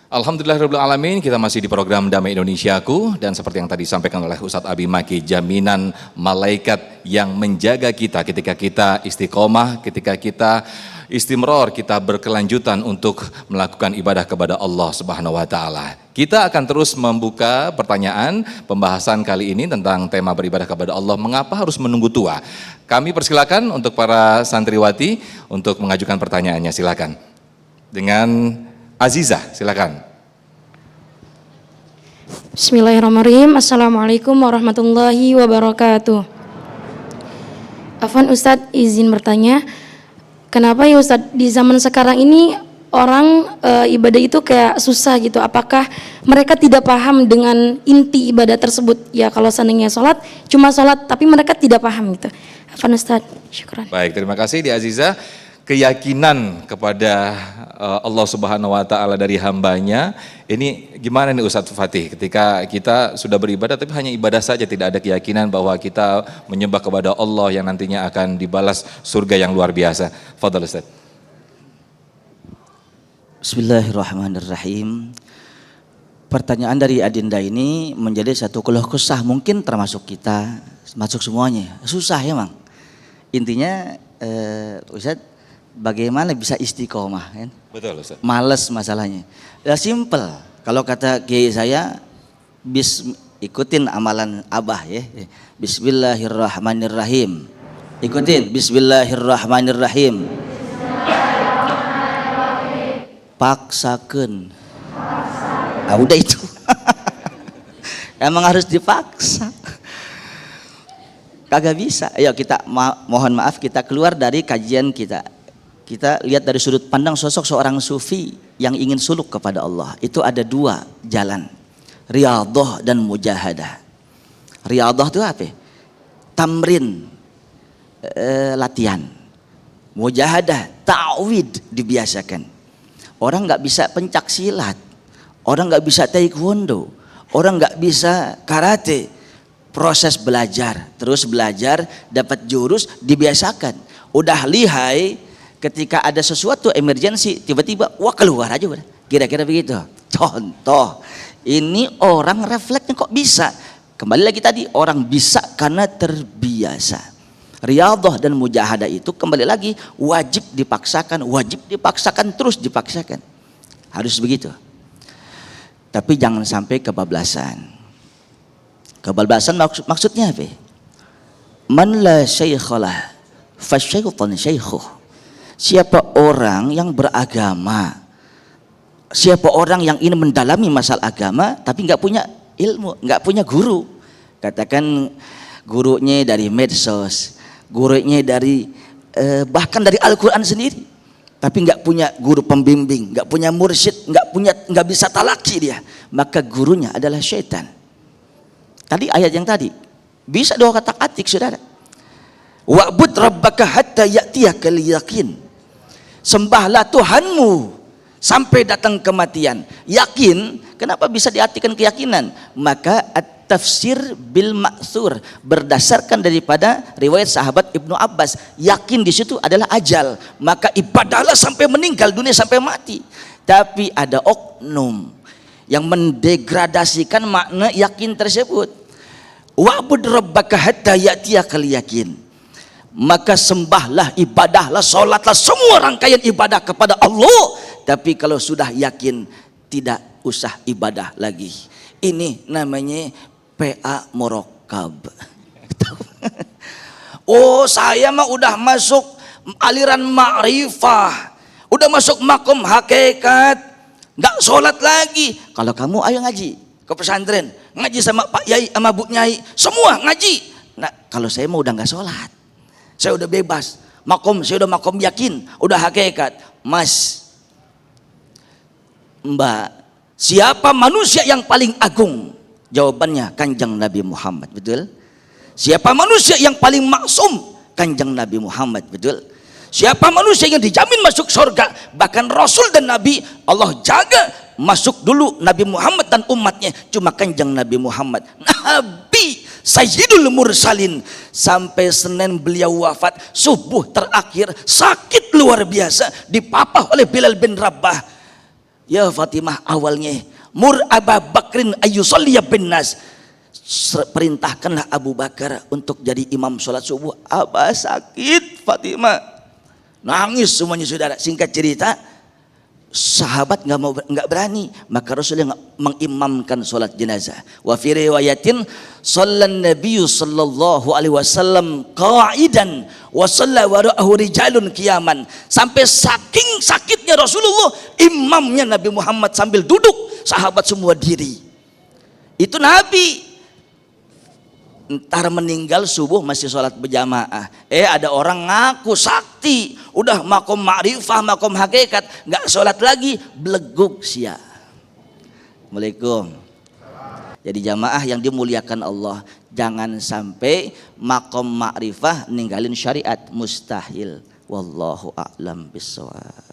Alhamdulillahirabbil alamin, kita masih di program Damai Indonesiaku, dan seperti yang tadi disampaikan oleh Ustadz Abi Maki, jaminan malaikat yang menjaga kita ketika kita istiqomah, ketika kita istimror, kita berkelanjutan untuk melakukan ibadah kepada Allah Subhanahu wa taala. Kita akan terus membuka pertanyaan pembahasan kali ini tentang tema beribadah kepada Allah, mengapa harus menunggu tua. Kami persilakan untuk para santriwati untuk mengajukan pertanyaannya, silakan. Dengan Aziza, silakan. Bismillahirrahmanirrahim. Assalamualaikum warahmatullahi wabarakatuh. Afwan Ustadz, izin bertanya, kenapa ya Ustadz di zaman sekarang ini orang ibadah itu kayak susah gitu? Apakah mereka tidak paham dengan inti ibadah tersebut? Ya kalau seandainya sholat, cuma sholat, tapi mereka tidak paham gitu. Afwan Ustadz, syukran. Baik, terima kasih di Aziza. Keyakinan kepada Allah Subhanahu wa taala dari hambanya, ini gimana nih Ustadz Fatih, ketika kita sudah beribadah tapi hanya ibadah saja, tidak ada keyakinan bahwa kita menyembah kepada Allah yang nantinya akan dibalas surga yang luar biasa. Fadhal Ustadz. Bismillahirrahmanirrahim. Pertanyaan dari Adinda ini menjadi satu keluh kesah, mungkin termasuk kita, masuk semuanya. Susah ya Mang. Intinya Ustadz, bagaimana bisa istiqomah kan? Betul Ustaz. Males masalahnya. Ya simple. Kalau kata kiai saya, ikutin amalan Abah ya. Bismillahirrahmanirrahim. Ikutin Bismillahirrahmanirrahim. Paksakeun. Ah udah itu. Emang harus dipaksa. Kagak bisa. Ayo kita mohon maaf, kita keluar dari kajian kita. Kita lihat dari sudut pandang sosok seorang sufi yang ingin suluk kepada Allah. Itu ada dua jalan, riyadhah dan mujahadah. Riyadhah itu apa? Tamrin, latihan. Mujahadah, ta'wid, dibiasakan. Orang nggak bisa pencak silat, orang nggak bisa taekwondo, orang nggak bisa karate. Proses belajar, terus belajar, dapat jurus, dibiasakan. Udah lihai. Ketika ada sesuatu emergensi, tiba-tiba wah keluar aja udah. Kira-kira begitu. Contoh, ini orang refleksnya kok bisa. Kembali lagi tadi, orang bisa karena terbiasa. Riyadhah dan mujahadah itu kembali lagi wajib dipaksakan, terus dipaksakan. Harus begitu. Tapi jangan sampai kebablasan. Kebablasan maksudnya apa? Man la syaikhalah fasyaitan syaikhuh. Siapa orang yang beragama, siapa orang yang ingin mendalami masalah agama tapi nggak punya ilmu, nggak punya guru, katakan gurunya dari medsos, gurunya dari bahkan dari Al-Quran sendiri, tapi nggak punya guru pembimbing, nggak punya mursyid, nggak bisa talaki dia, maka gurunya adalah syaitan. Tadi ayat yang tadi bisa dua kata atik saudara. Wa'bud rabbaka hatta ya'tiyakal yaqin. Sembahlah Tuhanmu sampai datang kematian. Yakin, kenapa bisa diartikan keyakinan? Maka at-tafsir bil ma'thur, berdasarkan daripada riwayat sahabat Ibnu Abbas, yakin di situ adalah ajal. Maka ibadahlah sampai meninggal dunia, sampai mati. Tapi ada oknum yang mendegradasikan makna yakin tersebut. Wa'bud rabbaka hatta ya'tiyakal yaqin. Maka sembahlah, ibadahlah, sholatlah, semua rangkaian ibadah kepada Allah. Tapi kalau sudah yakin, tidak usah ibadah lagi. Ini namanya PA Murokab. Oh saya mah udah masuk aliran ma'rifah, udah masuk makom hakikat, nggak sholat lagi. Kalau kamu ayo ngaji ke pesantren, ngaji sama Pak Yai sama Bu Nyai, semua ngaji. Nah kalau saya mah udah nggak sholat, saya udah bebas, makom, saya udah makom yakin, udah hakikat. Mas, Mbak, siapa manusia yang paling agung? Jawabannya Kanjeng Nabi Muhammad, betul? Siapa manusia yang paling maksum? Kanjeng Nabi Muhammad, betul? Siapa manusia yang dijamin masuk surga? Bahkan Rasul dan Nabi Allah jaga masuk dulu Nabi Muhammad dan umatnya, cuma Kanjeng Nabi Muhammad, Nabi Sayyidul Mursalin. Sampai Senin beliau wafat, subuh terakhir sakit luar biasa, dipapah oleh Bilal bin Rabah. Ya Fatimah, awalnya mur Aba Bakrin ayyusalliya bin nas, perintahkanlah Abu Bakar untuk jadi imam sholat subuh. Abah sakit, Fatimah nangis semuanya saudara. Singkat cerita, sahabat nggak berani, maka Rasulullah mengimamkan sholat jenazah. Wa fi riwayatin sallan nabiyyu sallallahu alaihi wasallam qa'idan wa shalla wara'ahu rijalun qiyaman. Sampai saking sakitnya Rasulullah, imamnya Nabi Muhammad sambil duduk, sahabat semua diri. Itu Nabi. Ntar meninggal subuh masih sholat berjamaah. Ada orang ngaku sakti, udah makom ma'rifah, makom hakikat, nggak sholat lagi, beleguk sia. Assalamualaikum. Jadi jamaah yang dimuliakan Allah, jangan sampai makom ma'rifah ninggalin syariat, mustahil. Wallahu a'lam bishawab.